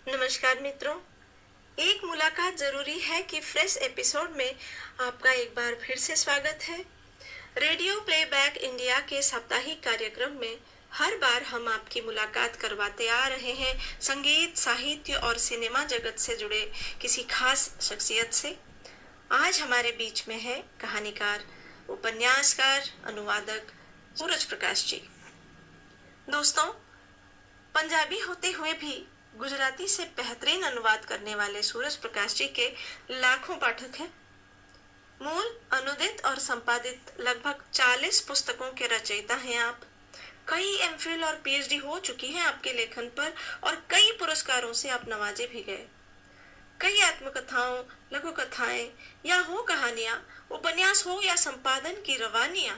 नमस्कार मित्रों, एक मुलाकात जरूरी है कि फ्रेश एपिसोड में आपका एक बार फिर से स्वागत है। रेडियो प्लेबैक इंडिया के साप्ताहिक कार्यक्रम में हर बार हम आपकी मुलाकात करवाते आ रहे हैं संगीत, साहित्य और सिनेमा जगत से जुड़े किसी खास शख्सियत से। आज हमारे बीच में है कहानीकार, उपन्यासकार, अनुवादक सूरज प्रकाश जी। दोस्तों, पंजाबी होते हुए भी गुजराती से बेहतरीन अनुवाद करने वाले सूरज प्रकाश जी के लाखों पाठक हैं। मूल, अनुदित और संपादित लगभग 40 पुस्तकों के रचयिता हैं आप। कई एमफिल और पीएचडी हो चुकी हैं आपके लेखन पर और कई पुरस्कारों से आप नवाजे भी गए। कई आत्मकथाओं, लघु कथाएं या हो कहानियां, उपन्यास हो या संपादन की रवानियां,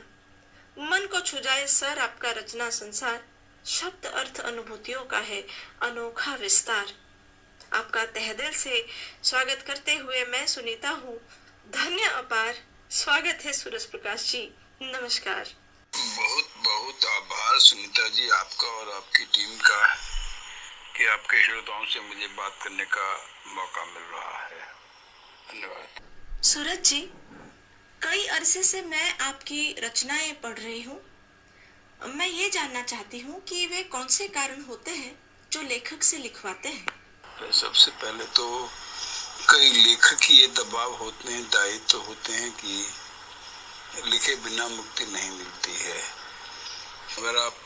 मन को छू जाए सर आपका रचना संसार शब्द अर्थ अनुभूतियों का है अनोखा विस्तार। आपका तहे दिल से स्वागत करते हुए मैं सुनीता हूँ। धन्य अपार स्वागत है सूरज प्रकाश जी, नमस्कार। बहुत बहुत आभार सुनीता जी, आपका और आपकी टीम का कि आपके श्रोताओं से मुझे बात करने का मौका मिल रहा है। धन्यवाद। सूरज जी, कई अरसे से मैं आपकी रचनाएं पढ़ रही हूँ। मैं ये जानना चाहती हूँ कि वे कौन से कारण होते हैं जो लेखक से लिखवाते हैं। सबसे पहले तो कई लेखक ही ये दबाव होते हैं, दायित्व होते हैं कि लिखे बिना मुक्ति नहीं मिलती है। अगर आप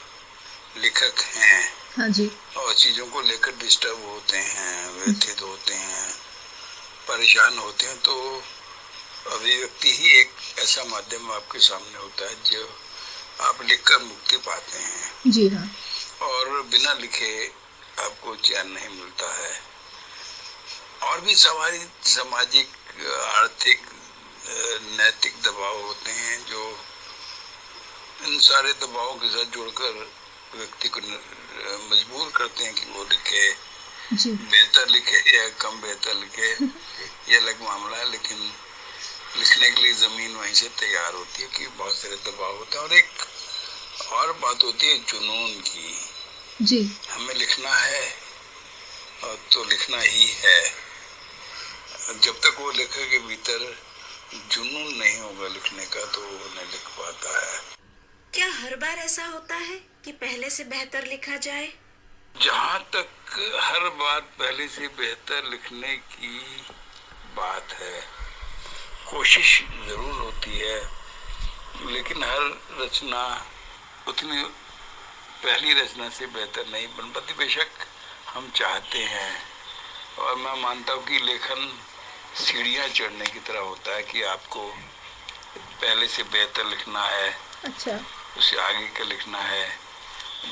लेखक हैं, हाँ जी, और चीजों को लेकर डिस्टर्ब होते हैं, व्यथित होते हैं, परेशान होते हैं, तो अभिव्यक्ति ही एक ऐसा माध्यम आपके सामने होता है जो आप लिखकर मुक्ति पाते हैं। जी हाँ। और बिना लिखे आपको चैन नहीं मिलता है। और भी सामाजिक, आर्थिक, नैतिक दबाव होते हैं जो इन सारे दबावों के साथ जोड़कर व्यक्ति को मजबूर करते हैं कि वो लिखे, बेहतर लिखे या कम बेहतर लिखे, ये अलग मामला है। लेकिन लिखने के लिए जमीन वहीं से तैयार होती है कि बहुत सारे दबाव होते हैं। और एक और बात होती है जुनून की। जी, हमें लिखना है और तो लिखना ही है। जब तक वो लेखक के भीतर जुनून नहीं होगा लिखने का तो वो नहीं लिख पाता है। क्या हर बार ऐसा होता है कि पहले से बेहतर लिखा जाए? जहाँ तक हर बार पहले से बेहतर लिखने की बात है, कोशिश जरूर होती है, लेकिन हर रचना उतनी पहली रचना से बेहतर नहीं बन पाती। बेशक हम चाहते हैं, और मैं मानता हूँ कि लेखन सीढ़ियाँ चढ़ने की तरह होता है कि आपको पहले से बेहतर लिखना है। अच्छा, उसे आगे का लिखना है,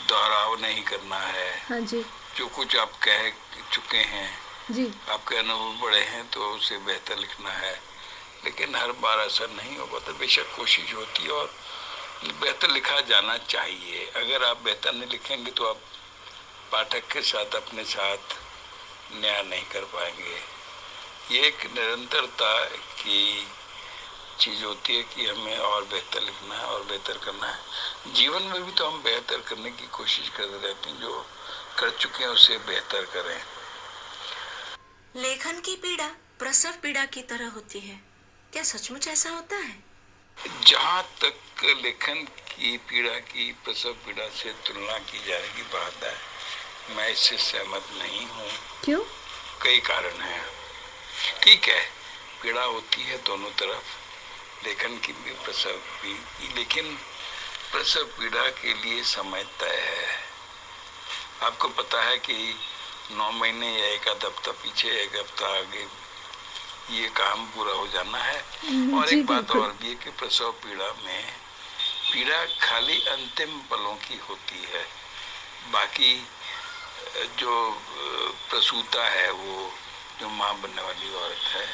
दोहराव नहीं करना है। हाँ जी, जो कुछ आप कह चुके हैं, जी, आपके अनुभव बड़े हैं, तो उसे बेहतर लिखना है। लेकिन हर बार ऐसा नहीं हो पाता। बेशक कोशिश होती है और बेहतर लिखा जाना चाहिए। अगर आप बेहतर नहीं लिखेंगे तो आप पाठक के साथ, अपने साथ न्याय नहीं कर पाएंगे। ये एक निरंतरता की चीज होती है कि हमें और बेहतर लिखना है और बेहतर करना है। जीवन में भी तो हम बेहतर करने की कोशिश करते रहते हैं, जो कर चुके हैं उसे बेहतर करें। लेखन की पीड़ा प्रसव पीड़ा की तरह होती है, क्या सचमुच ऐसा होता है? जहाँ तक लेखन की पीड़ा की प्रसव पीड़ा से तुलना की जाने की बात है, मैं इससे सहमत नहीं हूँ। क्यों? कई कारण हैं। ठीक है, पीड़ा होती है दोनों तरफ, लेखन की भी प्रसव भी, लेकिन प्रसव पीड़ा के लिए समय तय है। आपको पता है कि 9 महीने या एक आध हफ्ता पीछे, एक हफ्ता आगे ये काम पूरा हो जाना है। और एक बात और भी है कि प्रसव पीड़ा में पीड़ा खाली अंतिम पलों की होती है। बाकी जो प्रसूता है, वो जो माँ बनने वाली औरत है,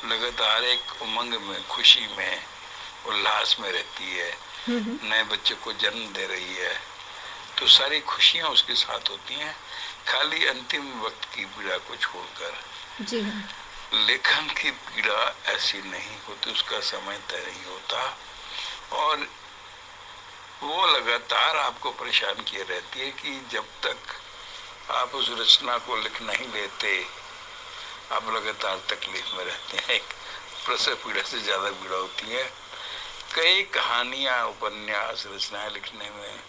लगातार एक उमंग में, खुशी में, उल्लास में रहती है, नए बच्चे को जन्म दे रही है, तो सारी खुशियाँ उसके साथ होती हैं, खाली अंतिम वक्त की पीड़ा को छोड़कर। जी हाँ। लेखन की पीड़ा ऐसी नहीं होती, उसका समय तय नहीं होता, और वो लगातार आपको परेशान किए रहती है कि जब तक आप उस रचना को लिख नहीं लेते, आप लगातार तकलीफ में रहते हैं। प्रसव पीड़ा से ज्यादा पीड़ा होती है। कई कहानियां, उपन्यास, रचनाएं लिखने में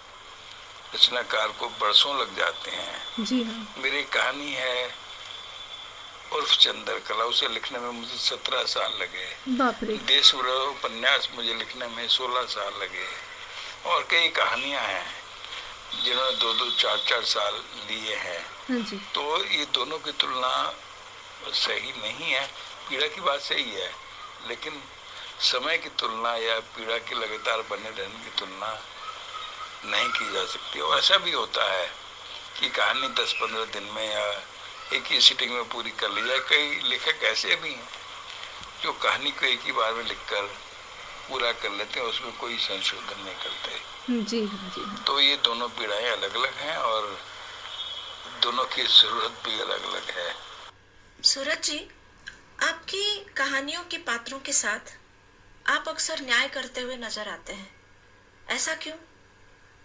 रचनाकार को बरसों लग जाते हैं। जी हाँ। मेरी कहानी है उर्फ चंद्रकला, उसे लिखने में मुझे 17 साल लगे। बाप रे। देश विरोधी उपन्यास मुझे लिखने में 16 साल लगे। और कई कहानियां हैं जिन्होंने 2-2, 4-4 साल लिए हैं। हाँ जी। तो ये दोनों की तुलना सही नहीं है। पीड़ा की बात सही है, लेकिन समय की तुलना या पीड़ा के लगातार बने रहने की तुलना नहीं की जा सकती। और ऐसा भी होता है कि कहानी 10-15 दिन में या एक ही सिटिंग में पूरी कर ली जाए। कई लेखक ऐसे भी हैं जो कहानी को एक ही बार में लिखकर पूरा कर लेते हैं, उसमें कोई संशोधन नहीं करते। जी हाँ, जी हाँ। तो ये दोनों पीड़ाएं अलग अलग हैं और दोनों की जरूरत भी अलग अलग है। सूरज जी, आपकी कहानियों के पात्रों के साथ आप अक्सर न्याय करते हुए नजर आते हैं, ऐसा क्यों?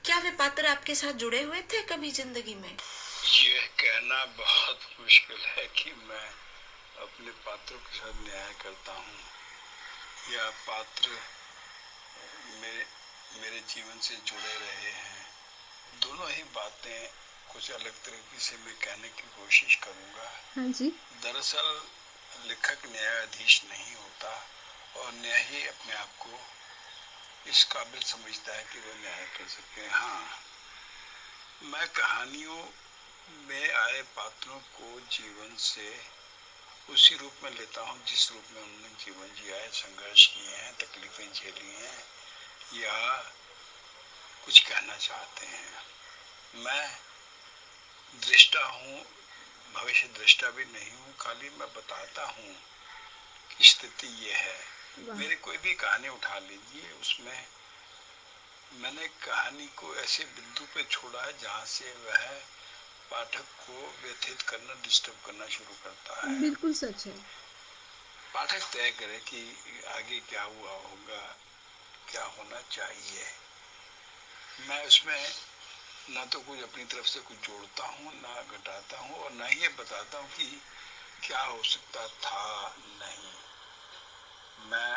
क्या वे पात्र आपके साथ जुड़े हुए थे कभी जिंदगी में? यह कहना बहुत मुश्किल है कि मैं अपने पात्रों के साथ न्याय करता हूँ या पात्र मेरे जीवन से जुड़े रहे हैं। दोनों ही बातें कुछ अलग तरीके से मैं कहने की कोशिश करूँगा। हाँ जी। दरअसल लेखक न्यायाधीश नहीं होता और न्याय ही अपने आप को इस काबिल समझता है कि वो न्याय कर सके। हाँ, मैं कहानियों में आए पात्रों को जीवन से उसी रूप में लेता हूँ जिस रूप में उन्होंने जीवन जिया है, संघर्ष किए हैं, तकलीफें झेली हैं या कुछ कहना चाहते हैं। मैं दृष्टा हूँ, भविष्य दृष्टा भी नहीं हूँ, खाली मैं बताता हूँ कि स्थिति ये है। मेरी कोई भी कहानी उठा लीजिए, उसमें मैंने कहानी को ऐसे बिंदु पे छोड़ा है जहाँ से वह पाठक को व्यथित करना, डिस्टर्ब करना शुरू करता है। बिल्कुल सच है। पाठक तय करे कि आगे क्या हुआ होगा, क्या होना चाहिए। मैं उसमें ना तो कुछ अपनी तरफ से कुछ जोड़ता हूँ, ना घटाता हूँ, और ना ही ये बताता हूँ कि क्या हो सकता था। नहीं, मैं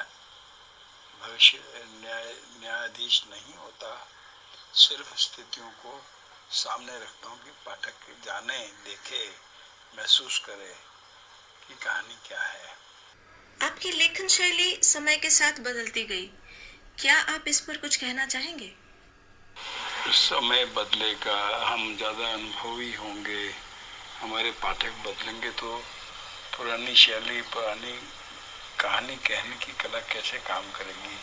भविष्य न्यायाधीश नहीं होता, सिर्फ स्थितियों को सामने रखता हूँ कि पाठक जाने, देखे, महसूस करे कि कहानी क्या है। आपकी लेखन शैली समय के साथ बदलती गई, क्या आप इस पर कुछ कहना चाहेंगे? समय बदलेगा, हम ज़्यादा अनुभवी होंगे, हमारे पाठक बदलेंगे तो पुरानी शैली, पुरानी कहानी कहने की कला कैसे काम करेगी।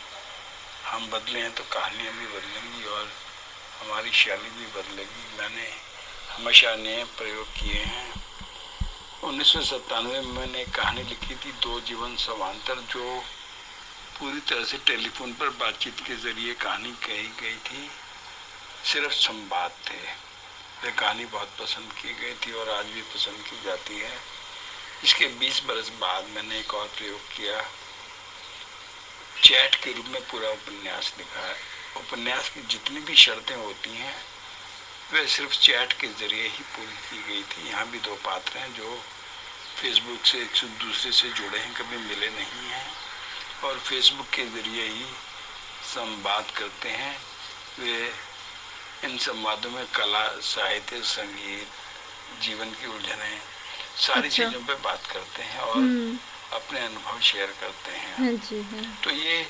हम बदले हैं तो कहानियाँ भी बदलेंगी और हमारी शैली भी बदलेगी। मैंने हमेशा नए प्रयोग किए हैं। 1997 में मैंने एक कहानी लिखी थी, दो जीवन समांतर, जो पूरी तरह से टेलीफोन पर बातचीत के जरिए कहानी कही गई थी, सिर्फ संवाद थे। यह कहानी बहुत पसंद की गई थी और आज भी पसंद की जाती है। इसके 20 बरस बाद मैंने एक और प्रयोग किया, चैट के रूप में पूरा उपन्यास लिखा है। उपन्यास की जितनी भी शर्तें होती हैं वे सिर्फ चैट के जरिए ही पूरी की गई थी। यहाँ भी दो पात्र हैं जो फेसबुक से एक दूसरे से जुड़े हैं, कभी मिले नहीं हैं और फेसबुक के जरिए ही संवाद करते हैं। वे इन संवादों में कला, साहित्य, संगीत, जीवन की उलझनें, सारी चीजों पे बात करते हैं और अपने अनुभव शेयर करते हैं। हाँ जी, हाँ। तो ये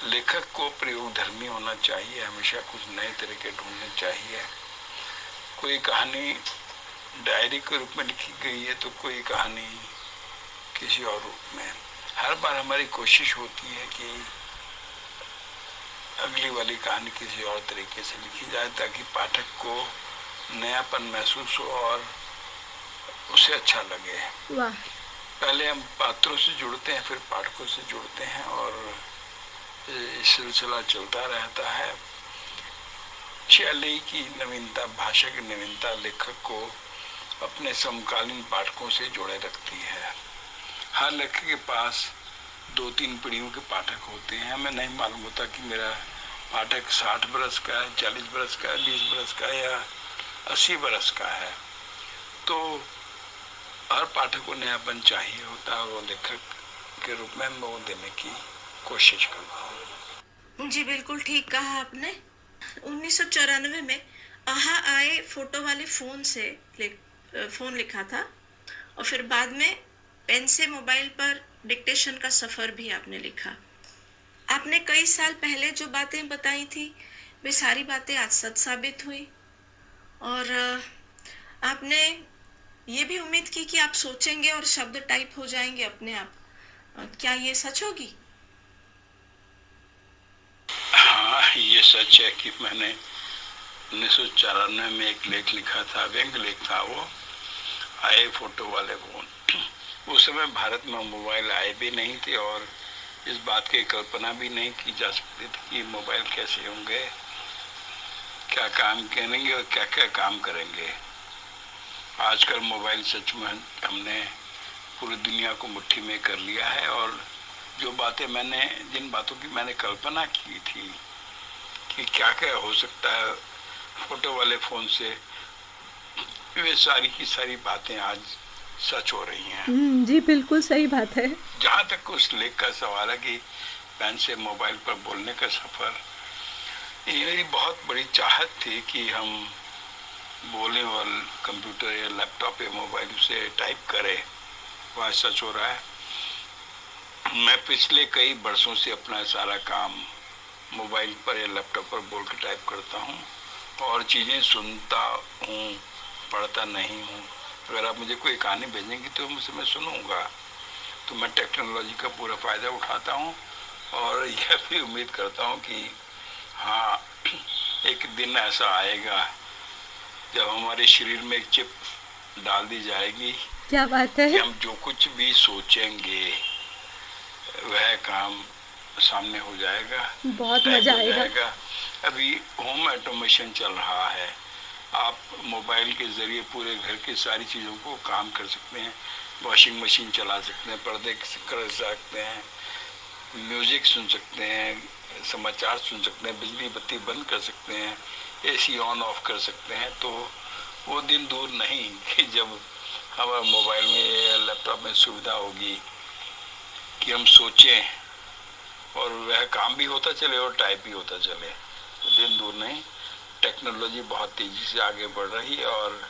लेखक को प्रयोगधर्मी होना चाहिए, हमेशा कुछ नए तरीके ढूंढने चाहिए। कोई कहानी डायरी के रूप में लिखी गई है तो कोई कहानी किसी और रूप में। हर बार हमारी कोशिश होती है कि अगली वाली कहानी किसी और तरीके से लिखी जाए ताकि पाठक को नयापन महसूस हो और उसे अच्छा लगे। वाह। पहले हम पात्रों से जुड़ते हैं, फिर पाठकों से जुड़ते हैं और सिलसिला चलता रहता है। शैली की नवीनता, भाषा की नवीनता लेखक को अपने समकालीन पाठकों से जोड़े रखती है। हर लेखक के पास 2-3 पीढ़ियों के पाठक होते हैं। हमें नहीं मालूम होता कि मेरा पाठक 60 बरस का है, 40 बरस का है, 20 बरस का है या 80 बरस का है। तो हर पाठक को नयापन चाहिए होता है और वो लेखक के रूप में मैं वो देने की कोशिश करता हूँ। जी बिल्कुल ठीक कहा आपने। 1994 में आहा आए फोटो वाले फोन लिखा था और फिर बाद में पेन से मोबाइल पर डिक्टेशन का सफर भी आपने लिखा। आपने कई साल पहले जो बातें बताई थी वे सारी बातें आज सच साबित हुई और आपने ये भी उम्मीद की कि आप सोचेंगे और शब्द टाइप हो जाएंगे अपने आप। क्या ये सच होगी? हाँ, ये सच है कि मैंने 1994 में एक लेख लिखा था, व्यंग लेख था वो, आए फोटो वाले फोन। उस समय भारत में मोबाइल आए भी नहीं थे और इस बात की कल्पना भी नहीं की जा सकती थी कि मोबाइल कैसे होंगे, क्या काम करेंगे और क्या क्या काम करेंगे। आजकल मोबाइल सच में हमने पूरी दुनिया को मुट्ठी में कर लिया है और जिन बातों की मैंने कल्पना की थी कि क्या क्या हो सकता है फोटो वाले फोन से, वे सारी की सारी बातें आज सच हो रही हैं। जी बिल्कुल सही बात है। जहाँ तक उस लेख का सवाल है कि पेन से मोबाइल पर बोलने का सफर, ये बहुत बड़ी चाहत थी कि हम बोले और कंप्यूटर या लैपटॉप या मोबाइल से टाइप करें, वह सच हो रहा है। मैं पिछले कई वर्षों से अपना सारा काम मोबाइल पर या लैपटॉप पर बोल के टाइप करता हूँ और चीज़ें सुनता हूँ, पढ़ता नहीं हूँ। अगर आप मुझे कोई कहानी भेजेंगे तो मैं सुनूंगा। तो मैं टेक्नोलॉजी का पूरा फ़ायदा उठाता हूँ और यह भी उम्मीद करता हूँ कि हाँ, एक दिन ऐसा आएगा जब हमारे शरीर में एक चिप डाल दी जाएगी। क्या बात है? कि हम जो कुछ भी सोचेंगे वह काम सामने हो जाएगा, बहुत मजा आएगा। अभी होम ऑटोमेशन चल रहा है, आप मोबाइल के जरिए पूरे घर की सारी चीज़ों को काम कर सकते हैं। वॉशिंग मशीन चला सकते हैं, पर्दे कर सकते हैं, म्यूजिक सुन सकते हैं, समाचार सुन सकते हैं, बिजली बत्ती बंद कर सकते हैं, एसी ऑन ऑफ कर सकते हैं। तो वो दिन दूर नहीं कि जब हमारे मोबाइल में या लैपटॉप में सुविधा होगी कि हम सोचें और वह काम भी होता चले और टाइप भी होता चले। तो दिन दूर नहीं, टेक्नोलॉजी बहुत तेजी से आगे बढ़ रही है और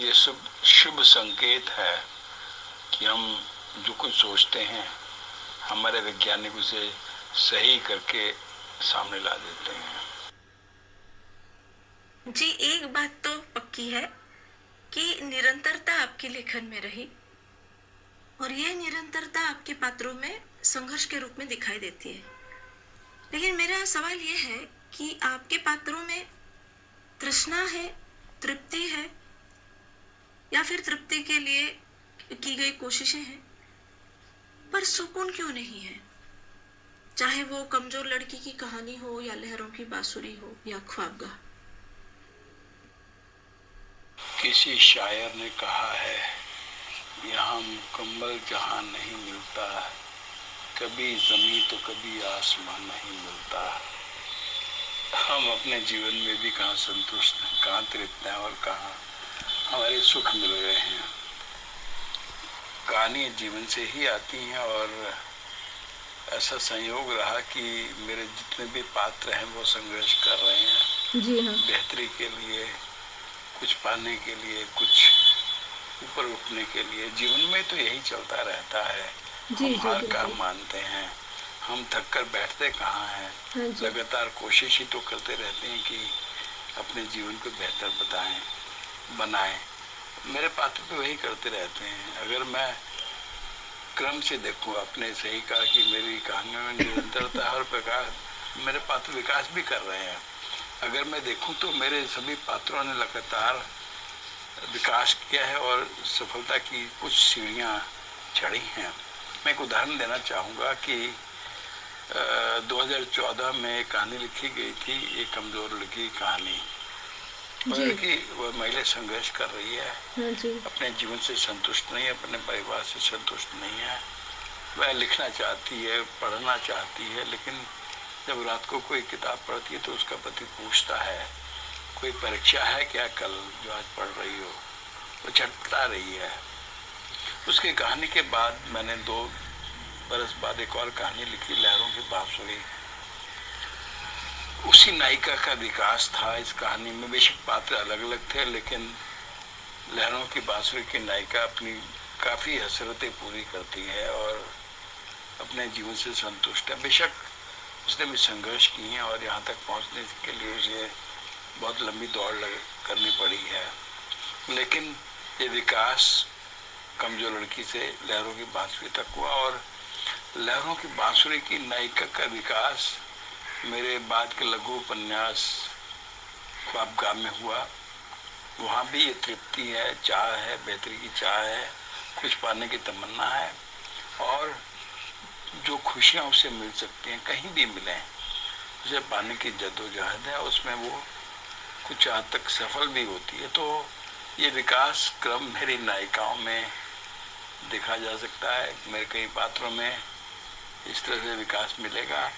ये शुभ संकेत है कि हम जो कुछ सोचते हैं हमारे वैज्ञानिक उसे सही करके सामने ला देते हैं। जी एक बात तो पक्की है कि निरंतरता आपके लेखन में रही और यह निरंतरता आपके पात्रों में संघर्ष के रूप में दिखाई देती है। लेकिन मेरा सवाल यह है कि आपके पात्रों में तृष्णा है, तृप्ति है या फिर तृप्ति के लिए की गई कोशिशें हैं, पर सुकून क्यों नहीं है? चाहे वो कमजोर लड़की की कहानी हो या लहरों की बांसुरी हो या ख्वाबगाह। किसी शायर ने कहा है, यहाँ मुकम्मल जहां नहीं मिलता, कभी जमीन तो कभी आसमान नहीं मिलता। हम अपने जीवन में भी कहाँ संतुष्ट हैं, कहाँ तृप्त हैं और कहाँ हमारे सुख मिल रहे हैं। कहानी जीवन से ही आती हैं और ऐसा संयोग रहा कि मेरे जितने भी पात्र हैं वो संघर्ष कर रहे हैं। जी हाँ। बेहतरी के लिए, कुछ पाने के लिए, कुछ ऊपर उठने के लिए। जीवन में तो यही चलता रहता है। हम हार का मानते हैं, हम थक कर बैठते कहाँ हैं। लगातार कोशिश ही तो करते रहते हैं कि अपने जीवन को बेहतर बनाएं। मेरे पात्र तो वही करते रहते हैं। अगर मैं क्रम से देखूं, आपने सही कहा कि मेरी कहानियों में निरंतरता हर प्रकार मेरे पात्र विकास भी कर रहे हैं। अगर मैं देखूं तो मेरे सभी पात्रों ने लगातार विकास किया है और सफलता की कुछ सीढ़ियां चढ़ी हैं। मैं एक उदाहरण देना चाहूँगा कि 2014 में एक कहानी लिखी गई थी, एक कमजोर लड़की की कहानी। वह महिला संघर्ष कर रही है, अपने जीवन से संतुष्ट नहीं है, अपने परिवार से संतुष्ट नहीं है। वह लिखना चाहती है, पढ़ना चाहती है, लेकिन जब रात को कोई किताब पढ़ती है तो उसका पति पूछता है, कोई परीक्षा है क्या कल जो आज पढ़ रही हो? वो छटपटा रही है। उसकी कहानी के बाद मैंने 2 बरस बाद एक और कहानी लिखी, लहरों की बांसुरी। उसी नायिका का विकास था इस कहानी में। बेशक पात्र अलग अलग थे, लेकिन लहरों की बांसुरी की नायिका अपनी काफी हसरतें पूरी करती है और अपने जीवन से संतुष्ट है। बेशक उसने भी संघर्ष किए हैं और यहाँ तक पहुँचने के लिए उसे बहुत लंबी दौड़ करनी पड़ी है, लेकिन ये विकास कमजोर लड़की से लहरों की बांसुरी तक हुआ। और लहरों की बांसुरी की नायिका का विकास मेरे बाद के लघु उपन्यास ख्वाबगाह में हुआ। वहाँ भी ये तृप्ति है, चाह है, बेहतरी की चाह है, कुछ पाने की तमन्ना है, और जो खुशियाँ उसे मिल सकती हैं, कहीं भी मिलें, उसे पाने की जद्दोजहद है। उसमें वो कुछ हद तक सफल भी होती है। तो ये विकास क्रम मेरी नायिकाओं में देखा जा सकता है। मेरे कई पात्रों में इस तरह से विकास मिलेगा।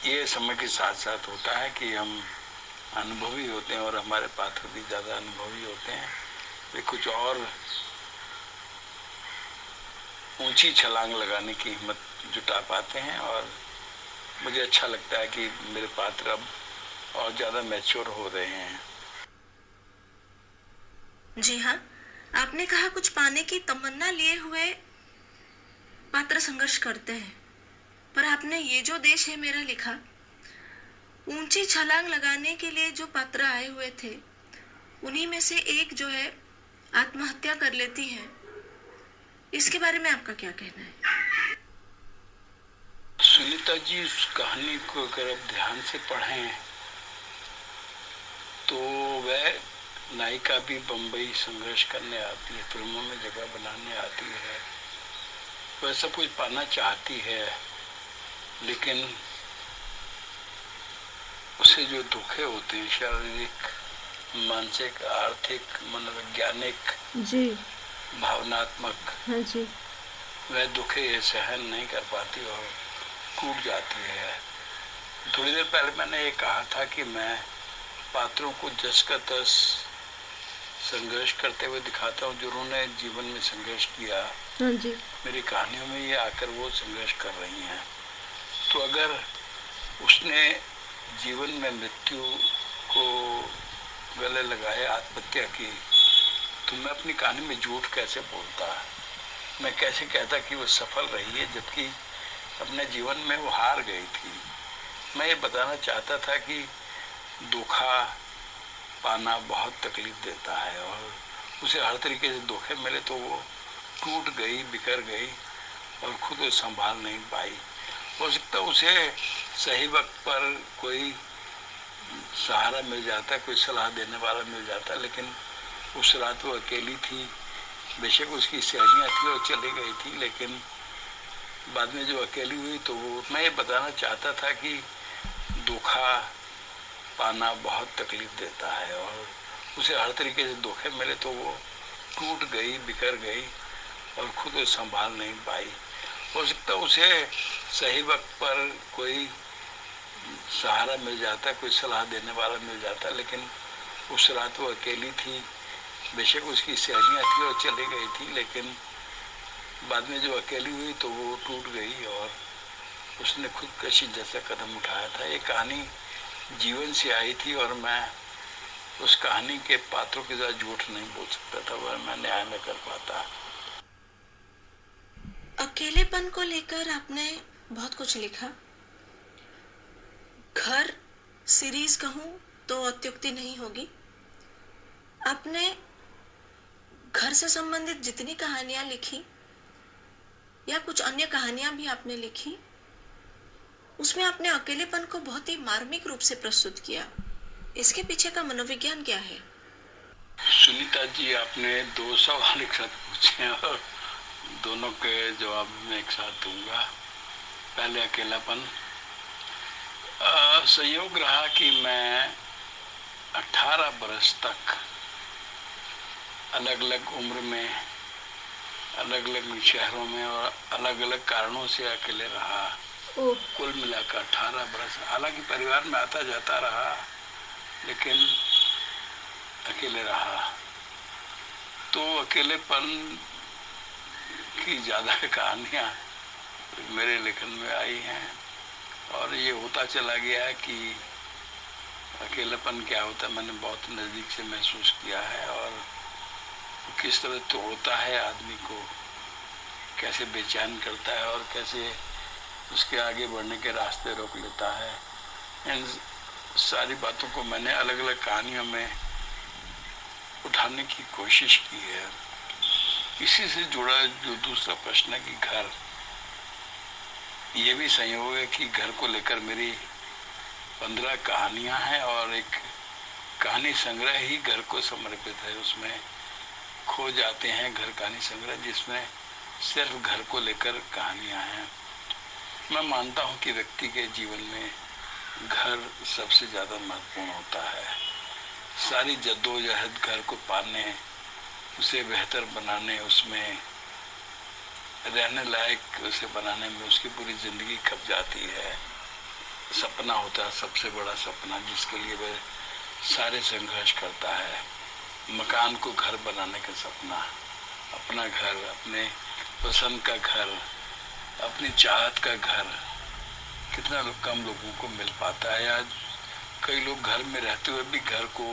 ये समय के साथ साथ होता है कि हम अनुभवी होते हैं और हमारे पात्र भी ज़्यादा अनुभवी होते हैं। वे कुछ और ऊंची छलांग लगाने की हिम्मत जुटा पाते हैं और मुझे अच्छा लगता है कि मेरे पात्र अब और ज़्यादा मैच्योर हो रहे हैं। जी हाँ, आपने कहा कुछ पाने की तमन्ना लिए हुए पात्र संघर्ष करते हैं, पर आपने ये जो देश है मेरा लिखा, ऊंची छलांग लगाने के लिए जो पात्र आए हुए थे, उन्हीं में से एक जो है आत्महत्या कर लेती है। इसके बारे में आपका क्या कहना है? सुनीता जी, उस कहानी को अगर आप ध्यान से पढ़ें तो वह नायिका भी बम्बई संघर्ष करने आती है, फिल्मों में जगह बनाने आती है, वह सब कुछ पाना चाहती है, लेकिन उसे जो दुखे होते हैं, शारीरिक, मानसिक, आर्थिक, मनोवैज्ञानिक, जी, भावनात्मक, हाँ जी, वह दुखे सहन नहीं कर पाती और टूट जाती है। थोड़ी देर पहले मैंने ये कहा था कि मैं पात्रों को जस का तस संघर्ष करते हुए दिखाता हूँ, जो उन्होंने जीवन में संघर्ष किया। हाँ जी, मेरी कहानियों में ये आकर वो संघर्ष कर रही हैं। तो अगर उसने जीवन में मृत्यु को गले लगाए, आत्महत्या की, तो मैं अपनी कहानी में झूठ कैसे बोलता? मैं कैसे कहता कि वो सफल रही है जबकि अपने जीवन में वो हार गई थी? मैं ये बताना चाहता था कि धोखा पाना बहुत तकलीफ देता है और उसे हर तरीके से धोखे मिले तो वो टूट गई, बिखर गई और खुद को संभाल नहीं पाई। हो सकता है उसे सही वक्त पर कोई सहारा मिल जाता, कोई सलाह देने वाला मिल जाता, लेकिन उस रात वो अकेली थी। बेशक उसकी सहेलियाँ थी और चली गई थी, लेकिन बाद में जो अकेली हुई तो वो, मैं ये बताना चाहता था कि धोखा पाना बहुत तकलीफ देता है और उसे हर तरीके से धोखे मिले तो वो टूट गई, बिखर गई और खुद को संभाल नहीं पाई। हो सकता है उसे सही वक्त पर कोई सहारा मिल जाता, कोई सलाह देने वाला मिल जाता, लेकिन उस रात वो अकेली थी। बेशक उसकी सहेलियाँ थी और चली गई थी, लेकिन बाद में जो अकेली हुई तो वो टूट गई और उसने खुदकशी जैसा कदम उठाया था। ये कहानी जीवन से आई थी और मैं उस कहानी के पात्रों के साथ झूठ नहीं बोल सकता था, वह मैं न्याय में कर पाता। अकेलेपन को लेकर आपने बहुत कुछ लिखा। घर सीरीज कहूं तो अत्युक्ति नहीं होगी। आपने घर से संबंधित जितनी कहानियां लिखी या कुछ अन्य कहानियां भी आपने लिखी, उसमें आपने अकेलेपन को बहुत ही मार्मिक रूप से प्रस्तुत किया। इसके पीछे का मनोविज्ञान क्या है? सुनीता जी, आपने 2 सवाल एक साथ पूछे और दोनों के जवाब में एक साथ दूंगा। पहले अकेलापन। संयोग रहा कि मैं 18 बरस तक अलग अलग उम्र में, अलग अलग शहरों में और अलग अलग कारणों से अकेले रहा। कुल मिलाकर 18 बरस। हालांकि परिवार में आता जाता रहा, लेकिन अकेले रहा। तो अकेलेपन की ज़्यादा कहानियाँ मेरे लेखन में आई हैं, और ये होता चला गया है कि अकेलापन क्या होता है मैंने बहुत नज़दीक से महसूस किया है, और किस तरह तोड़ता है आदमी को, कैसे बेचैन करता है और कैसे उसके आगे बढ़ने के रास्ते रोक लेता है। इन सारी बातों को मैंने अलग अलग कहानियों में उठाने की कोशिश की है। इसी से जुड़ा जो दूसरा प्रश्न है कि घर, ये भी संयोग है कि घर को लेकर मेरी 15 कहानियां हैं, और एक कहानी संग्रह ही घर को समर्पित है। उसमें खो जाते हैं घर कहानी संग्रह, जिसमें सिर्फ घर को लेकर कहानियां हैं। मैं मानता हूं कि व्यक्ति के जीवन में घर सबसे ज़्यादा महत्वपूर्ण होता है। सारी जद्दोजहद घर को पाने, उसे बेहतर बनाने, उसमें रहने लायक उसे बनाने में उसकी पूरी ज़िंदगी खप जाती है। सपना होता है सबसे बड़ा सपना, जिसके लिए वह सारे संघर्ष करता है। मकान को घर बनाने का सपना, अपना घर, अपने पसंद का घर, अपनी चाहत का घर, कितना कम लोगों को मिल पाता है। आज कई लोग घर में रहते हुए भी घर को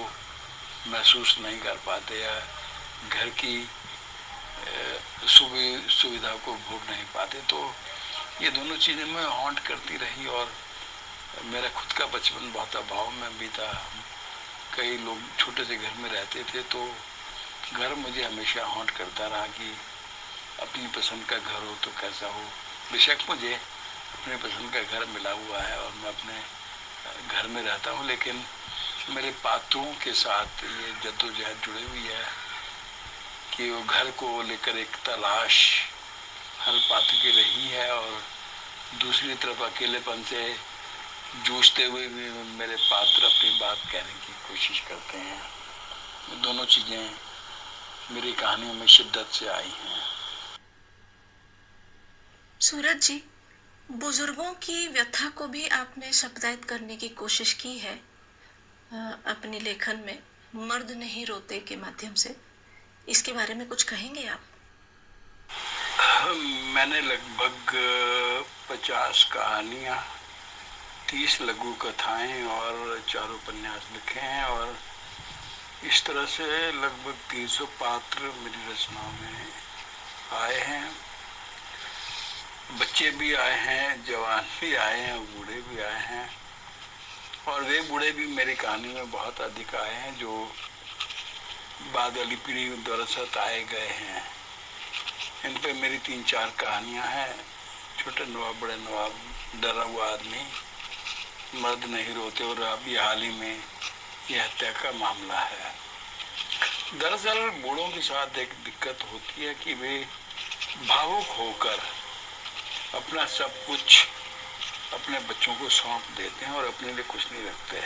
महसूस नहीं कर पाते, या घर की सुविधा को भोग नहीं पाते। तो ये दोनों चीज़ें मैं हॉन्ट करती रही, और मेरा खुद का बचपन बहुत अभाव में बीता। कई लोग छोटे से घर में रहते थे, तो घर मुझे हमेशा हॉन्ट करता रहा कि अपनी पसंद का घर हो तो कैसा हो। बेशक मुझे अपने पसंद का घर मिला हुआ है और मैं अपने घर में रहता हूँ, लेकिन मेरे पात्रों के साथ ये जद्दोजहद जुड़ी हुई है कि वो घर को लेकर एक तलाश हर पात्र की रही है, और दूसरी तरफ अकेलेपन से जूझते हुए भी मेरे पात्र अपनी बात कहने की कोशिश करते हैं। दोनों चीज़ें मेरी कहानियों में शिद्दत से आई हैं। सूरज जी, बुजुर्गों की व्यथा को भी आपने शब्दायित करने की कोशिश की है अपने लेखन में, मर्द नहीं रोते के माध्यम से। इसके बारे में कुछ कहेंगे आप? मैंने लगभग 50 कहानियाँ, 30 लघु कथाएं और 4 उपन्यास लिखे हैं, और इस तरह से लगभग 300 पात्र मेरी रचनाओं में आए हैं। बच्चे भी आए हैं, जवान भी आए हैं, बूढ़े भी आए हैं, और वे बूढ़े भी मेरी कहानी में बहुत अधिक आए हैं जो बाद वाली पीढ़ी दरअसल आए गए हैं। इन पे मेरी 3-4 कहानियां हैं। छोटे नवाब, बड़े नवाब, डरा हुआ आदमी, मर्द नहीं रोते, और अभी हाल ही में यह हत्या का मामला है। दरअसल बूढ़ों के साथ एक दिक्कत होती है कि वे भावुक होकर अपना सब कुछ अपने बच्चों को सौंप देते हैं और अपने लिए कुछ नहीं रखते।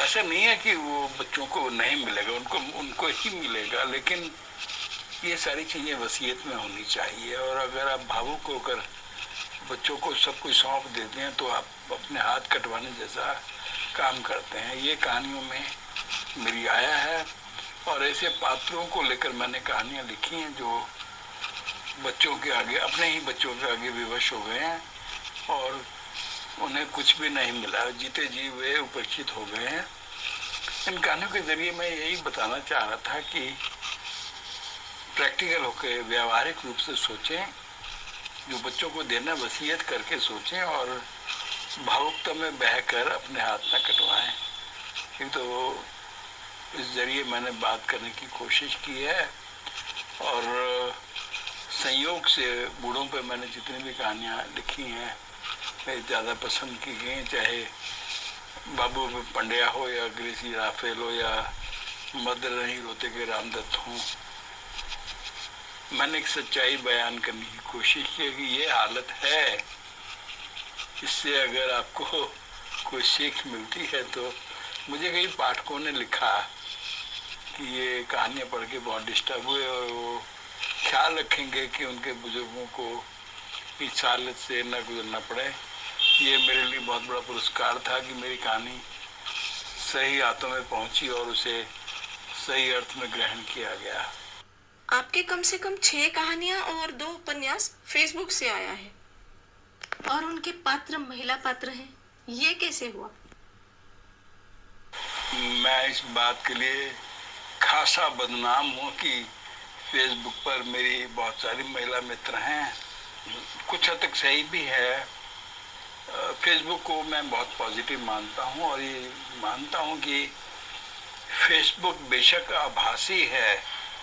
ऐसा नहीं है कि वो बच्चों को नहीं मिलेगा, उनको ही मिलेगा, लेकिन ये सारी चीज़ें वसीयत में होनी चाहिए। और अगर आप भावुक होकर बच्चों को सब कुछ सौंप देते हैं तो आप अपने हाथ कटवाने जैसा काम करते हैं। ये कहानियों में मेरी आया है, और ऐसे पात्रों को लेकर मैंने कहानियाँ लिखी हैं जो बच्चों के आगे, अपने ही बच्चों के आगे विवश हो गए हैं, और उन्हें कुछ भी नहीं मिला, जीते जी वे उपेक्षित हो गए हैं। इन कहानियों के जरिए मैं यही बताना चाह रहा था कि प्रैक्टिकल होकर व्यावहारिक रूप से सोचें, जो बच्चों को देना वसीयत करके सोचें, और भावुकता में बहकर अपने हाथ न कटवाएं। तो इस जरिए मैंने बात करने की कोशिश की है, और संयोग से बूढ़ों पे मैंने जितनी भी कहानियाँ लिखी हैं वे ज़्यादा पसंद की गई, चाहे बाबू पंड्या हो, या ग्रेसी राफेल हो, या मर्द नहीं रोते के रामदत्त हों। मैंने एक सच्चाई बयान करने की कोशिश की कि ये हालत है। इससे अगर आपको कोई सीख मिलती है तो मुझे कई पाठकों ने लिखा कि ये कहानियाँ पढ़ के बहुत डिस्टर्ब हुए, और वो ख्याल रखेंगे कि उनके बुजुर्गों को इस हालत से न गुजरना पड़े। ये मेरे लिए बहुत बड़ा पुरस्कार था कि मेरी कहानी सही हाथों में पहुंची और उसे सही अर्थ में ग्रहण किया गया। आपके कम से कम 6 कहानियां और 2 उपन्यास फेसबुक से आया है और उनके पात्र महिला पात्र हैं। ये कैसे हुआ? मैं इस बात के लिए खासा बदनाम हूँ कि फेसबुक पर मेरी बहुत सारी महिला मित्र हैं। कुछ हद तक सही भी है। फेसबुक को मैं बहुत पॉजिटिव मानता हूँ और ये मानता हूँ कि फेसबुक बेशक आभासी है,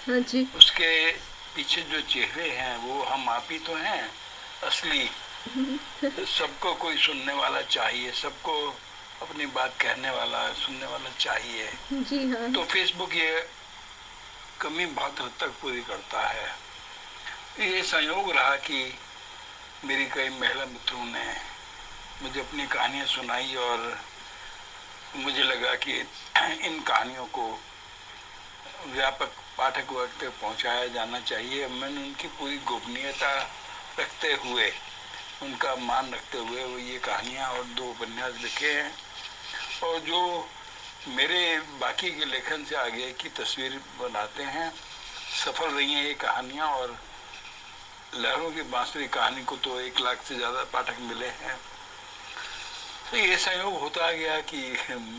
हाँ जी। उसके पीछे जो चेहरे हैं वो हम आप ही तो हैं असली। सबको कोई सुनने वाला चाहिए, सबको अपनी बात कहने वाला, सुनने वाला चाहिए। जी हाँ। तो फेसबुक ये कमी बहुत हद तक पूरी करता है। ये संयोग रहा कि मेरी कई महिला मित्रों ने मुझे अपनी कहानियां सुनाई और मुझे लगा कि इन कहानियों को व्यापक पाठक वर्ग तक पहुंचाया जाना चाहिए। मैंने उनकी पूरी गोपनीयता रखते हुए, उनका मान रखते हुए वो ये कहानियां और 2 उपन्यास लिखे हैं और जो मेरे बाकी के लेखन से आगे की तस्वीर बनाते हैं। सफल रही हैं ये कहानियां और लहरों की बांसुरी कहानी को तो 1 लाख से ज़्यादा पाठक मिले हैं। तो ये संयोग होता गया कि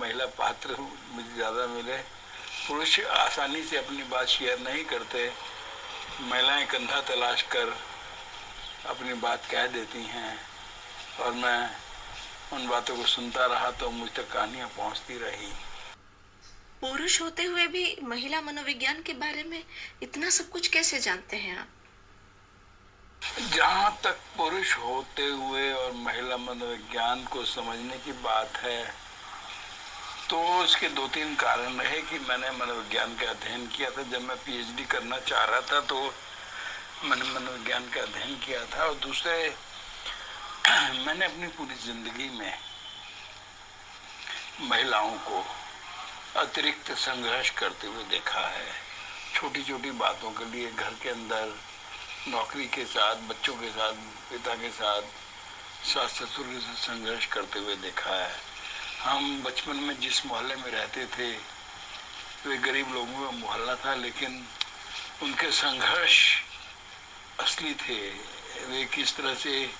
महिला पात्र मुझे ज़्यादा मिले। पुरुष आसानी से अपनी बात शेयर नहीं करते, महिलाएं कंधा तलाश कर अपनी बात कह देती हैं और मैं उन बातों को सुनता रहा तो मुझ तक कहानियां पहुंचती रही। पुरुष होते हुए भी महिला मनोविज्ञान के बारे में इतना सब कुछ कैसे जानते हैं आप? जहाँ तक पुरुष होते हुए और महिला मनोविज्ञान को समझने की बात है तो इसके 2-3 कारण रहे कि मैंने मनोविज्ञान का अध्ययन किया था। जब मैं पीएचडी करना चाह रहा था तो मैंने मनोविज्ञान का अध्ययन किया था और दूसरे मैंने अपनी पूरी जिंदगी में महिलाओं को अतिरिक्त संघर्ष करते हुए देखा है। छोटी छोटी बातों के लिए घर के अंदर नौकरी के साथ, बच्चों के साथ, पिता के साथ, सास ससुर के साथ संघर्ष करते हुए देखा है। हम बचपन में जिस मोहल्ले में रहते थे वे गरीब लोगों का मोहल्ला था, लेकिन उनके संघर्ष असली थे। वे किस तरह से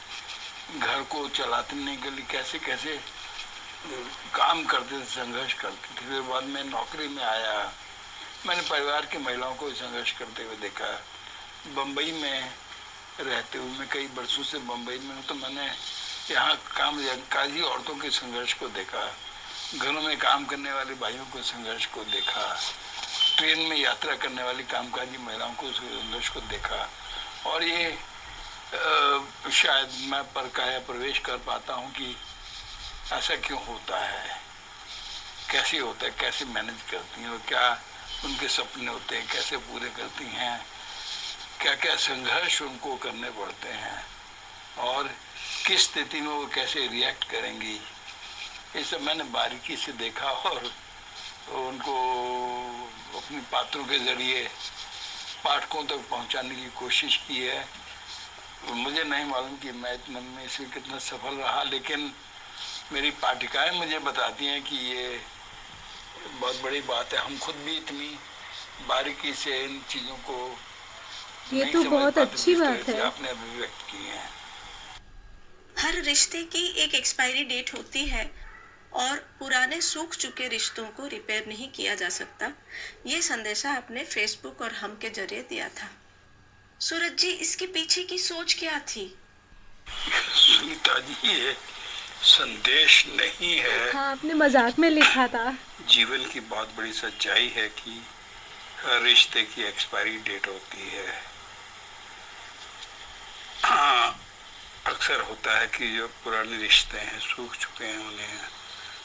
घर को चलाने के लिए कैसे कैसे काम करते थे, संघर्ष करते थे। फिर बाद में नौकरी में आया, मैंने परिवार की महिलाओं को संघर्ष करते हुए देखा। बम्बई में रहते हुए, मैं कई वर्षों से बम्बई में हूँ, तो मैंने यहाँ कामकाजी औरतों के संघर्ष को देखा, घरों में काम करने वाले भाइयों को संघर्ष को देखा, ट्रेन में यात्रा करने वाली कामकाजी महिलाओं को संघर्ष को देखा। और ये शायद मैं परकाया प्रवेश कर पाता हूँ कि ऐसा क्यों होता है, कैसे होता है, कैसे मैनेज करती हैं और क्या उनके सपने होते हैं, कैसे पूरे करती हैं, क्या क्या संघर्ष उनको करने पड़ते हैं और किस स्थिति में वो कैसे रिएक्ट करेंगी। ये सब मैंने बारीकी से देखा और उनको अपने पात्रों के जरिए पाठकों तक पहुंचाने की कोशिश की है। मुझे नहीं मालूम कि मैं इतने में इसे कितना सफल रहा, लेकिन मेरी पाठिकाएं मुझे बताती हैं कि ये बहुत बड़ी बात है। हम खुद भी इतनी बारीकी से इन चीज़ों को ये तो बहुत अच्छी बात है। आपने अभिव्यक्त की है। हर रिश्ते की एक एक्सपायरी डेट होती है और पुराने सूख चुके रिश्तों को रिपेयर नहीं किया जा सकता। ये संदेशा आपने फेसबुक और हम के जरिए दिया था। सूरज जी, इसके पीछे की सोच क्या थी? सुनीता जी, ये संदेश नहीं है। हाँ, आपने मजाक में लिखा था। जीवन की बहुत बड़ी सच्चाई है कि हर रिश्ते की एक्सपायरी डेट होती है। हाँ, अक्सर होता है कि जो पुराने रिश्ते हैं, सूख चुके हैं, उन्हें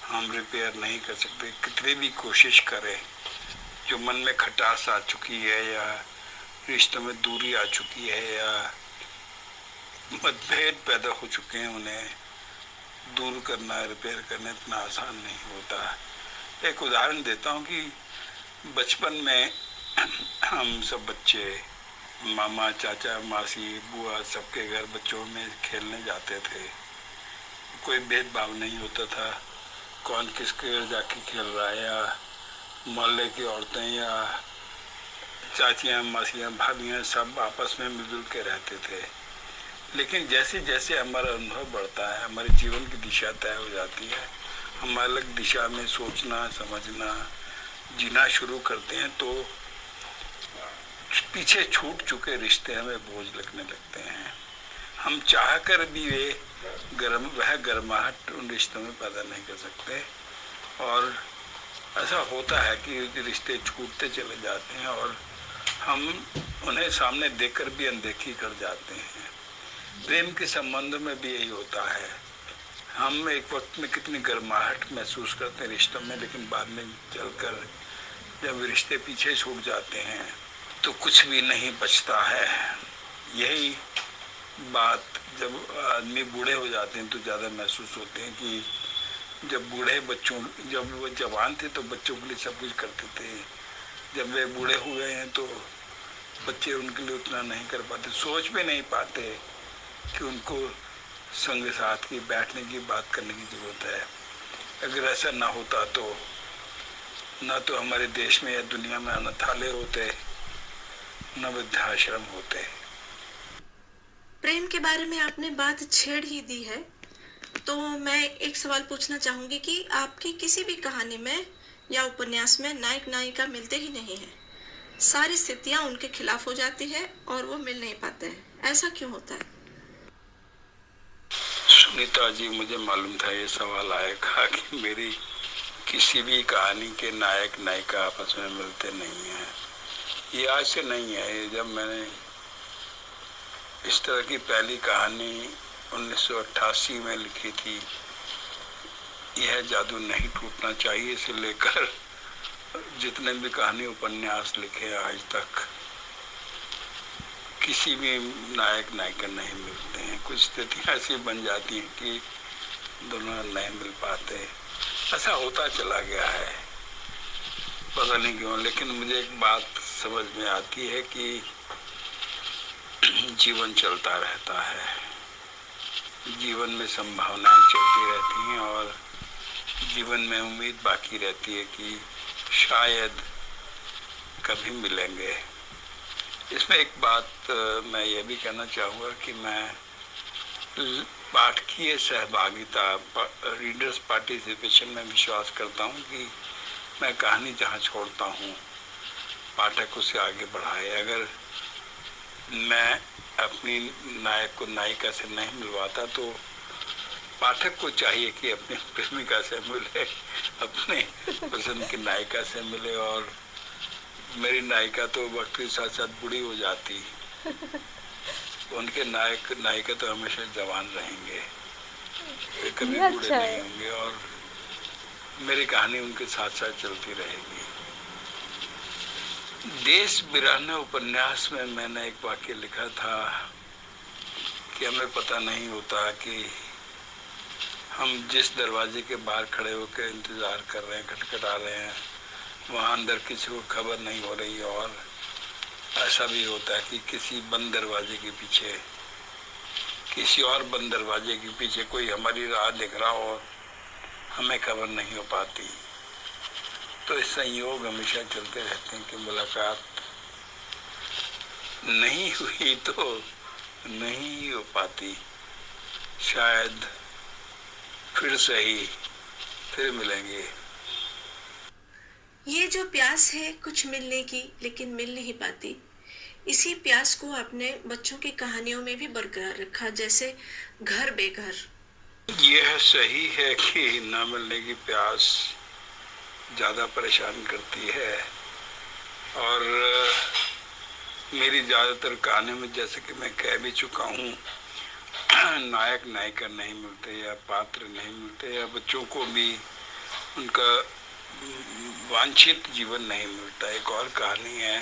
हम रिपेयर नहीं कर सकते, कितनी भी कोशिश करें। जो मन में खटास आ चुकी है या रिश्तों में दूरी आ चुकी है या मतभेद पैदा हो चुके हैं, उन्हें दूर करना, रिपेयर करना इतना आसान नहीं होता। एक उदाहरण देता हूँ कि बचपन में हम सब बच्चे मामा, चाचा, मासी, बुआ सबके घर बच्चों में खेलने जाते थे। कोई भेदभाव नहीं होता था, कौन किसके घर जाके खेल रहा है या मोहल्ले की औरतें या चाचियाँ, मासियाँ, भाभियाँ सब आपस में मिलजुल के रहते थे। लेकिन जैसे जैसे हमारा अनुभव बढ़ता है, हमारे जीवन की दिशा तय हो जाती है, हम अलग दिशा में सोचना, समझना, जीना शुरू करते हैं, तो पीछे छूट चुके रिश्ते हमें बोझ लगने लगते हैं। हम चाह कर भी वह गर्माहट उन रिश्तों में पैदा नहीं कर सकते, और ऐसा होता है कि रिश्ते छूटते चले जाते हैं और हम उन्हें सामने देखकर भी अनदेखी कर जाते हैं। प्रेम के संबंध में भी यही होता है। हम एक वक्त में कितनी गर्माहट महसूस करते हैं रिश्तों में, लेकिन बाद में चलकर जब रिश्ते पीछे छूट जाते हैं तो कुछ भी नहीं बचता है। यही बात जब आदमी बूढ़े हो जाते हैं तो ज़्यादा महसूस होते हैं कि जब वो जवान थे तो बच्चों के लिए सब कुछ करते थे, जब वे बूढ़े हुए हैं तो बच्चे उनके लिए उतना नहीं कर पाते, सोच भी नहीं पाते कि उनको संग साथ की बैठने की बात करने की ज़रूरत है। अगर ऐसा ना होता तो ना तो हमारे देश में या दुनिया में अनाथालय होते, न वृद्धाश्रम होते। प्रेम के बारे में आपने बात छेड़ ही दी है, तो मैं एक सवाल पूछना चाहूंगी कि आपकी किसी भी कहानी में या उपन्यास में नायक नायिका मिलते ही नहीं है, सारी स्थितियां उनके खिलाफ हो जाती है और वो मिल नहीं पाते हैं, ऐसा क्यों होता है? सुनीता जी, मुझे मालूम था ये सवाल आएगा कि मेरी किसी भी कहानी के नायक नायिका आपस में मिलते नहीं हैं। ये आज से नहीं है, जब मैंने इस तरह की पहली कहानी 1988 में लिखी थी, यह जादू नहीं टूटना चाहिए से लेकर जितने भी कहानी उपन्यास लिखे आज तक, किसी भी नायक नायिका नहीं मिलते हैं। कुछ स्थितियाँ ऐसी बन जाती हैं कि दोनों नहीं मिल पाते। ऐसा होता चला गया है, पता नहीं क्यों। लेकिन मुझे एक बात समझ में आती है कि जीवन चलता रहता है, जीवन में संभावनाएं चलती रहती हैं और जीवन में उम्मीद बाकी रहती है कि शायद कभी मिलेंगे। इसमें एक बात मैं ये भी कहना चाहूँगा कि मैं पाठकीय सहभागिता, रीडर्स पार्टिसिपेशन में विश्वास करता हूँ कि मैं कहानी जहाँ छोड़ता हूँ पाठक उसे आगे बढ़ाए। अगर मैं अपनी नायक को नायिका से नहीं मिलवाता तो पाठक को चाहिए कि अपनी प्रेमिका से मिले, अपने पसंद की नायिका से मिले, और मेरी नायिका तो वक्त के साथ साथ बूढ़ी हो जाती, उनके नायक नायिका तो हमेशा जवान रहेंगे, वे कभी बूढ़े नहीं होंगे और मेरी कहानी उनके साथ साथ चलती रहेगी। देश बिराना उपन्यास में मैंने एक वाक्य लिखा था कि हमें पता नहीं होता कि हम जिस दरवाजे के बाहर खड़े होकर इंतजार कर रहे हैं, खटखटा रहे हैं, वहाँ अंदर किसी को खबर नहीं हो रही, और ऐसा भी होता है कि किसी बंद दरवाजे के पीछे, किसी और बंद दरवाजे के पीछे कोई हमारी राह देख रहा हो, हमें खबर नहीं हो पाती। तो इस संयोग हमेशा चलते रहते हैं कि मुलाकात नहीं हुई तो नहीं हो पाती, शायद फिर सही, फिर मिलेंगे। ये जो प्यास है कुछ मिलने की लेकिन मिल नहीं पाती, इसी प्यास को आपने बच्चों की कहानियों में भी बरकरार रखा, जैसे घर बेघर। यह सही है कि न मिलने की प्यास ज़्यादा परेशान करती है, और मेरी ज़्यादातर कहानी में, जैसे कि मैं कह भी चुका हूँ, नायक नायिका नहीं मिलते या पात्र नहीं मिलते, या बच्चों को भी उनका वांछित जीवन नहीं मिलता। एक और कहानी है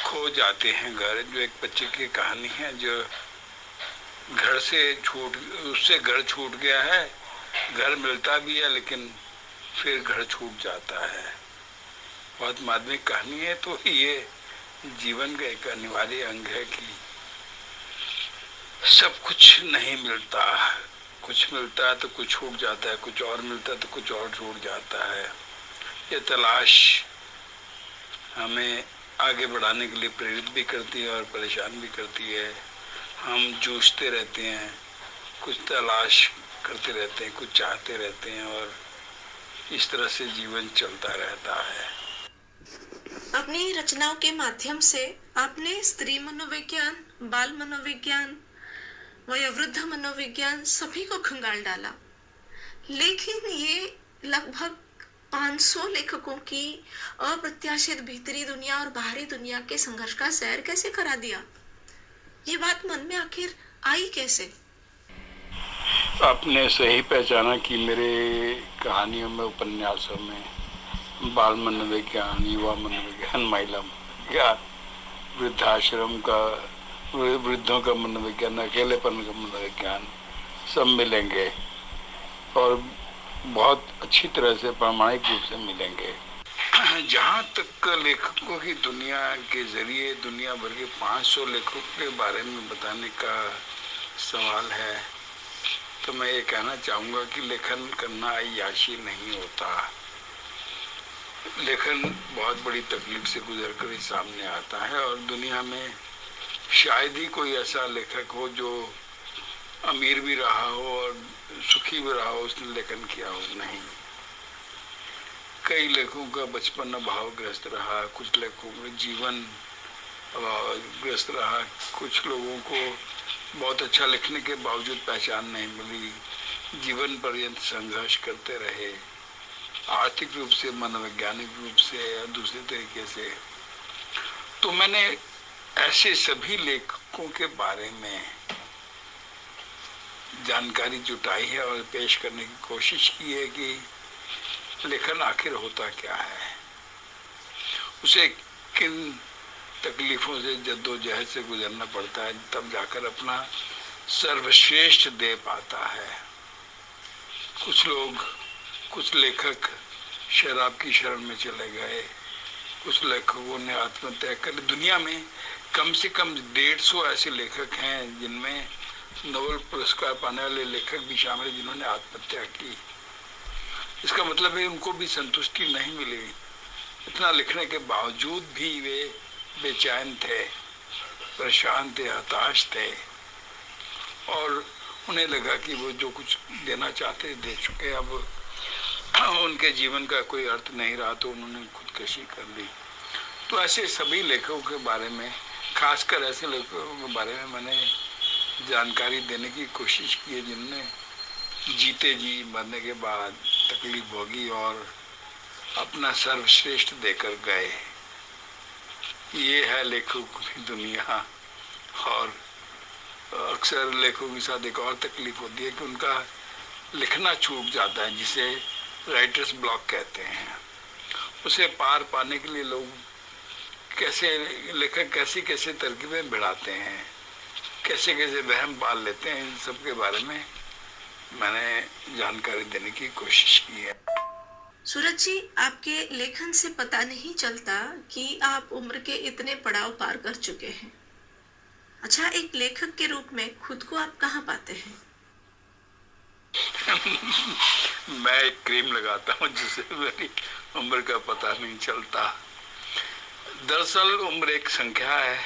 खो जाते हैं घर, जो एक बच्चे की कहानी है जो उससे घर छूट गया है, घर मिलता भी है लेकिन फिर घर छूट जाता है। बहुत माध्यमिक कहानी है। तो ये जीवन का एक अनिवार्य अंग है कि सब कुछ नहीं मिलता, कुछ मिलता है तो कुछ छूट जाता है, कुछ और मिलता है तो कुछ और छूट जाता है। ये तलाश हमें आगे बढ़ाने के लिए प्रेरित भी करती है और परेशान भी करती है। हम जूझते रहते हैं, कुछ तलाश करते रहते हैं, कुछ चाहते रहते हैं और इस तरह से जीवन चलता रहता है। अपनी रचनाओं के माध्यम से आपने स्त्री मनोविज्ञान, बाल मनोविज्ञान, वयोवृद्ध मनोविज्ञान सभी को खंगाल डाला। लेकिन ये लगभग 500 लेखकों की अप्रत्याशित भीतरी दुनिया और बाहरी दुनिया के संघर्ष का सैर कैसे करा दिया? ये बात मन में आखिर आई कैसे? आपने सही पहचाना कि मेरे कहानियों में, उपन्यासों में बाल मनोविज्ञान, युवा मनोविज्ञान, महिला मनोविज्ञान, वृद्धाश्रम का, वृद्धों का मनोविज्ञान, अकेलेपन का मनोविज्ञान सब मिलेंगे और बहुत अच्छी तरह से प्रामाणिक रूप से मिलेंगे। जहाँ तक लेखकों की दुनिया के जरिए दुनिया भर के 500 लेखकों के बारे में बताने का सवाल है, तो मैं ये कहना चाहूँगा कि लेखन करना अय्याशी नहीं होता। लेखन बहुत बड़ी तकलीफ से गुजर कर ही सामने आता है और दुनिया में शायद ही कोई ऐसा लेखक हो जो अमीर भी रहा हो और सुखी भी रहा हो, उसने लेखन किया हो। नहीं, कई लेखकों का बचपन अभावग्रस्त रहा, कुछ लेखकों का जीवन अभावग्रस्त रहा, कुछ लोगों को बहुत अच्छा लिखने के बावजूद पहचान नहीं मिली, जीवन पर्यंत संघर्ष करते रहे, आर्थिक रूप से, मनोवैज्ञानिक रूप से या दूसरे तरीके से। तो मैंने ऐसे सभी लेखकों के बारे में जानकारी जुटाई है और पेश करने की कोशिश की है कि लेखन आखिर होता क्या है, उसे किन तकलीफों से, जद्दोजहद से गुजरना पड़ता है, तब जाकर अपना सर्वश्रेष्ठ दे पाता है। कुछ लोग, कुछ लेखक शराब की शरण में चले गए, कुछ लेखकों ने आत्महत्या कर। दुनिया में कम से कम 150 ऐसे लेखक हैं जिनमें नोबेल पुरस्कार पाने वाले लेखक भी शामिल हैं जिन्होंने आत्महत्या की। इसका मतलब है उनको भी संतुष्टि नहीं मिली, इतना लिखने के बावजूद भी वे बेचैन थे, परेशान थे, हताश थे और उन्हें लगा कि वो जो कुछ देना चाहते दे चुके, अब उनके जीवन का कोई अर्थ नहीं रहा, तो उन्होंने खुदकशी कर ली। तो ऐसे सभी लेखकों के बारे में, खासकर ऐसे लेखकों के बारे में मैंने जानकारी देने की कोशिश की है जिनने जीते जी मरने के बाद तकलीफ भोगी और अपना सर्वश्रेष्ठ देकर गए। ये है लेखकों की दुनिया। और अक्सर लेखकों के साथ एक और तकलीफ होती है कि उनका लिखना छूट जाता है, जिसे राइटर्स ब्लॉक कहते हैं। उसे पार पाने के लिए लोग लेखक कैसी तरकीबें बढ़ाते हैं, कैसे वहम पाल लेते हैं, इन सब के बारे में मैंने जानकारी देने की कोशिश की है। सूरज जी, आपके लेखन से पता नहीं चलता कि आप उम्र के इतने पड़ाव पार कर चुके हैं। अच्छा, एक लेखक के रूप में खुद को आप कहाँ पाते हैं? मैं एक क्रीम लगाता हूँ जिससे मेरी उम्र का पता नहीं चलता। दरअसल उम्र एक संख्या है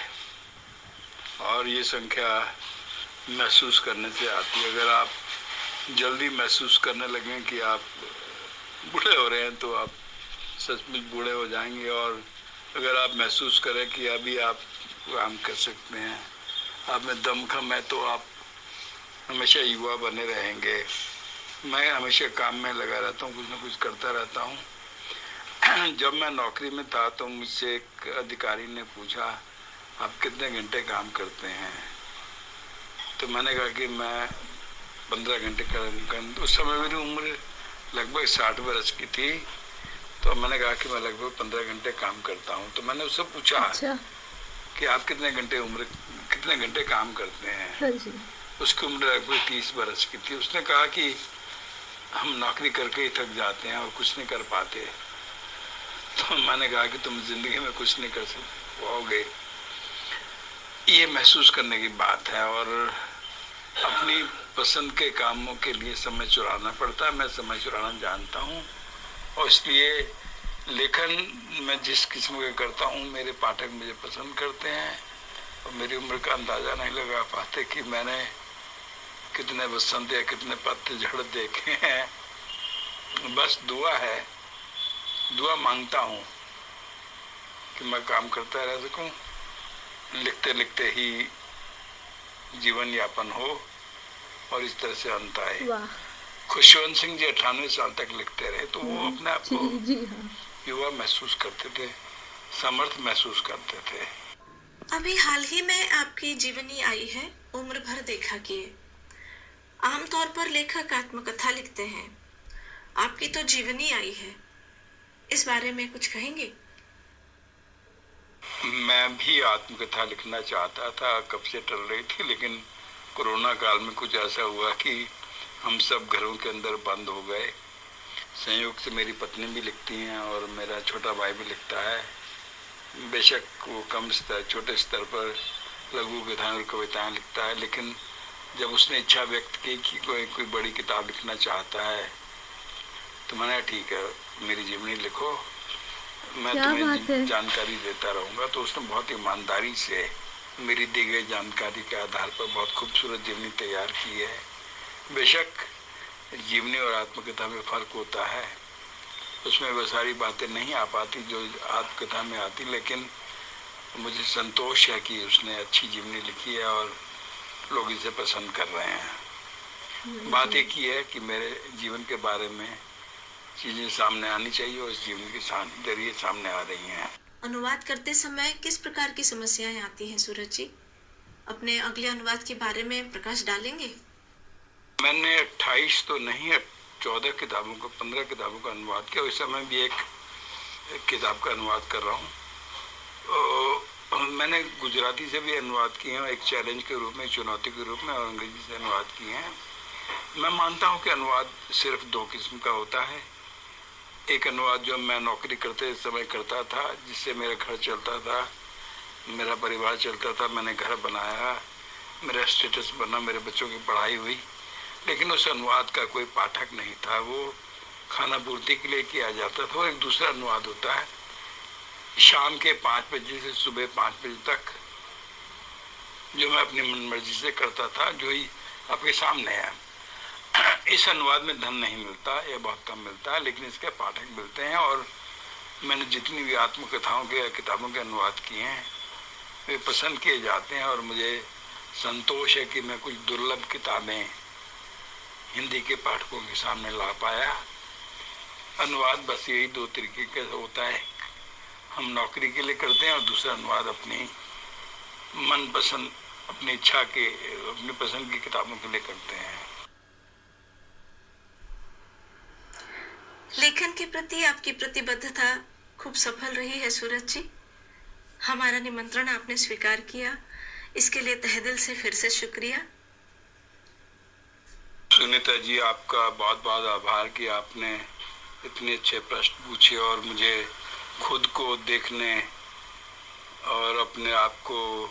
और ये संख्या महसूस करने से आती है। अगर आप जल्दी महसूस करने लगें कि आप बूढ़े हो रहे हैं तो आप सचमुच बूढ़े हो जाएंगे, और अगर आप महसूस करें कि अभी आप काम कर सकते हैं, आप में दमखम है, तो आप हमेशा युवा बने रहेंगे। मैं हमेशा काम में लगा रहता हूँ, कुछ ना कुछ करता रहता हूँ। जब मैं नौकरी में था तो मुझसे एक अधिकारी ने पूछा, आप कितने घंटे काम करते हैं? तो मैंने कहा कि मैं 15 घंटे कर। उस समय मेरी उम्र लगभग 60 वर्ष की थी, तो मैंने कहा कि मैं लगभग 15 घंटे काम करता हूँ। तो मैंने उससे पूछा, अच्छा, कि आप कितने घंटे काम करते हैं? हाँ जी। उसकी उम्र लगभग 30 वर्ष की थी। उसने कहा कि हम नौकरी करके ही थक जाते हैं और कुछ नहीं कर पाते। तो मैंने कहा कि तुम जिंदगी में कुछ नहीं कर पाओगे, ये महसूस करने की बात है। और अपनी पसंद के कामों के लिए समय चुराना पड़ता है। मैं समय चुराना जानता हूँ और इसलिए लेखन मैं जिस किस्म का करता हूँ मेरे पाठक मुझे पसंद करते हैं, और मेरी उम्र का अंदाजा नहीं लगा पाते कि मैंने कितने बसंत या कितने पतझड़ देखे हैं। बस दुआ है, दुआ मांगता हूँ कि मैं काम करता रह सकूं, लिखते लिखते ही जीवन यापन हो और इस तरह से अंत आए। खुशवंत सिंह जी 98 साल तक लिखते रहे, तो वो अपने आप को युवा महसूस करते थे, समर्थ महसूस करते थे। अभी हाल ही में आपकी जीवनी आई है उम्र भर देखा किए। आमतौर पर लेखक आत्मकथा लिखते हैं, आपकी तो जीवनी आई है, इस बारे में कुछ कहेंगे? मैं भी आत्मकथा लिखना चाहता था, कब से टल रही थी, लेकिन कोरोना काल में कुछ ऐसा हुआ कि हम सब घरों के अंदर बंद हो गए। संयोग से मेरी पत्नी भी लिखती हैं और मेरा छोटा भाई भी लिखता है। बेशक वो कम स्तर, छोटे स्तर पर लघु कथाएं और कविताएं लिखता है, लेकिन जब उसने इच्छा व्यक्त की कि कोई बड़ी किताब लिखना चाहता है, तो मैंने ठीक है मेरी जीवनी लिखो, मैं तुम्हें जानकारी देता रहूंगा। तो उसने बहुत ईमानदारी से मेरी दी गई जानकारी के आधार पर बहुत खूबसूरत जीवनी तैयार की है। बेशक जीवनी और आत्मकथा में फर्क होता है, उसमें वह सारी बातें नहीं आ पाती जो आत्मकथा में आती, लेकिन मुझे संतोष है कि उसने अच्छी जीवनी लिखी है और लोग इसे पसंद कर रहे हैं। बात एक ही है कि मेरे जीवन के बारे में चीजें सामने आनी चाहिए और इस जीवन के जरिए सामने आ रही हैं। अनुवाद करते समय किस प्रकार की समस्याएं आती हैं सूरज जी? अपने अगले अनुवाद के बारे में प्रकाश डालेंगे? मैंने 28 तो नहीं 14 किताबों को 15 किताबों का अनुवाद किया। इस समय भी एक किताब का अनुवाद कर रहा हूँ। मैंने गुजराती से भी अनुवाद किए हैं, एक चैलेंज के रूप में, चुनौती के रूप में, और अंग्रेजी से अनुवाद किए हैं। मैं मानता हूँ कि अनुवाद सिर्फ 2 किस्म का होता है। एक अनुवाद जो मैं नौकरी करते समय करता था, जिससे मेरा घर चलता था, मेरा परिवार चलता था, मैंने घर बनाया, मेरा स्टेटस बना, मेरे बच्चों की पढ़ाई हुई, लेकिन उस अनुवाद का कोई पाठक नहीं था, वो खाना पूर्ति के लिए किया जाता था। और एक दूसरा अनुवाद होता है शाम के 5 बजे से सुबह 5 बजे तक, जो मैं अपनी मन मर्जी से करता था, जो ही आपके सामने है। इस अनुवाद में धन नहीं मिलता, यह बहुत कम मिलता है, लेकिन इसके पाठक मिलते हैं। और मैंने जितनी भी आत्मकथाओं के किताबों के अनुवाद किए हैं वे पसंद किए जाते हैं, और मुझे संतोष है कि मैं कुछ दुर्लभ किताबें हिंदी के पाठकों के सामने ला पाया। अनुवाद बस यही 2 तरीके का होता है, हम नौकरी के लिए करते हैं, और दूसरा अनुवाद अपनी मनपसंद, अपनी इच्छा के, अपनी पसंद की किताबों के लिए करते हैं। लेखन के प्रति आपकी प्रतिबद्धता खूब सफल रही है सूरज जी। हमारा निमंत्रण आपने स्वीकार किया, इसके लिए तहे दिल से फिर से शुक्रिया। सुनीता जी, आपका बहुत बहुत आभार कि आपने इतने अच्छे प्रश्न पूछे और मुझे खुद को देखने और अपने आप को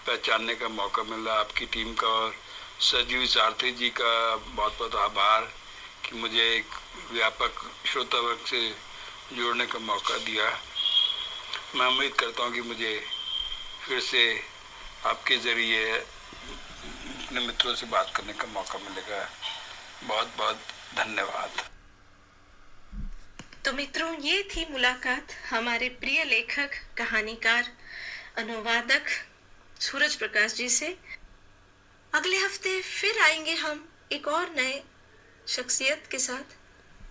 पहचानने का मौका मिला। आपकी टीम का और सजीव सारथी जी का बहुत बहुत आभार कि मुझे एक व्यापक श्रोता वर्ग से जोड़ने का मौका दिया। मैं उम्मीद करता हूँ कि मुझे फिर से आपके ज़रिए अपने मित्रों से बात करने का मौका मिलेगा। बहुत बहुत धन्यवाद। तो मित्रों, ये थी मुलाकात हमारे प्रिय लेखक, कहानीकार, अनुवादक सूरज प्रकाश जी से। अगले हफ्ते फिर आएंगे हम एक और नए शख्सियत के साथ।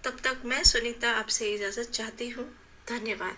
तब तक मैं सुनीता आपसे इजाजत चाहती हूँ। धन्यवाद।